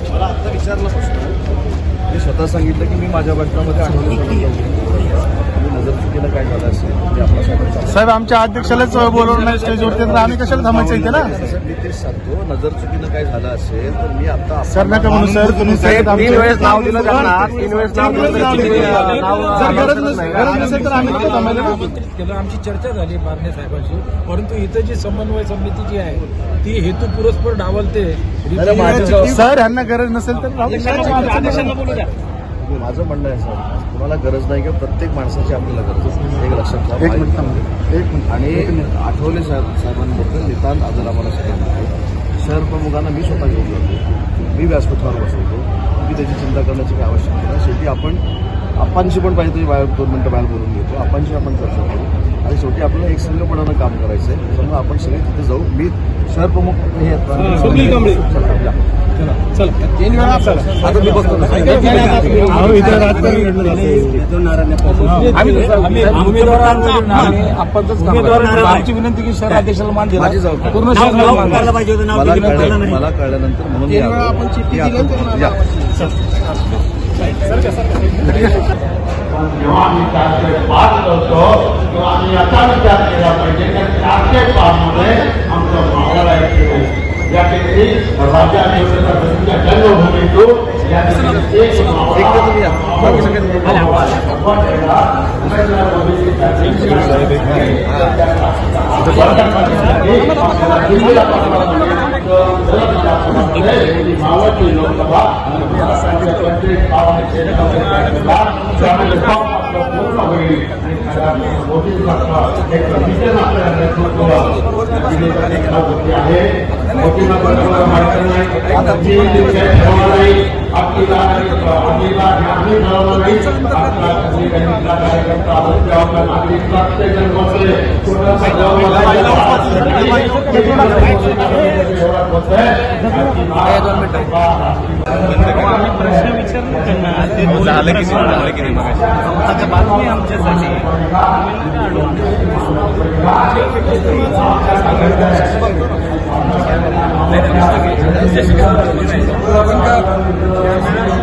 मला आता विचारलं मी स्वतः सांगितलं की मी माझ्या भाषणामध्ये नजर चुकीला काय झालं असेल ते आपला साहेब आमच्या अध्यक्षालाच बोलवलं नाही स्टेजवरती तर आम्ही कशाला थांबायचं इथे ना. मी तेच सांगतो नजर चुकीनं काय झालं असेल तर मी आता सर नका म्हणून सर तुम्ही 3 वेळेस नाव दिलं त्यांना 3 वेळेस नाव गरज नसेल तर आम्ही नको थांबायला ना. त्याला आमची चर्चा झाली बारणे साहेबांशी, परंतु इथं जी समन्वय समिती जी आहे ती हेतू पुरस्पर डावलते. सर यांना गरज नसेल तर माझं म्हणणं आहे सर तुम्हाला गरज नाही किंवा प्रत्येक माणसाची आपल्याला गरज असते एक लक्षात ठेवा. आणि आठवले साहेबांबद्दल नितांत आदर आम्हाला सगळ्यांना शहर प्रमुखांना मी स्वतः घेऊन जातो, मी व्यासपीठावर बसवतो, मी त्याची चिंता करण्याची काय आवश्यकता नाही. शेवटी आपणशी पण पाहिजे बाहेर 2 मिनिटं बाहेर बोलून घेतो, आपणशी आपण चर्चा करू आणि शेवटी आपल्याला एक संघपणानं काम करायचं आहे. त्याच्यामुळे आपण सगळे तिथे जाऊ. मी शहर प्रमुख हे तीन वेळा आता मी बघतो आमची विनंती की शहर अध्यक्षाला मान दिला माझी जबाबदारी मला कळल्यानंतर म्हणून जेव्हा आम्ही 405 करतो तेव्हा आम्ही असा विचार केला पाहिजे की 405 मध्ये आमचं मावळ आहे. यापैकी राज्यात जन्मभूमीतून मावळची लोकसभा पूर्ण होईल आणि आहे. मोठीला बरोबर माहिती नाही आपली प्रश्न विचारलं झालं की बातमी आमच्यासाठी नाही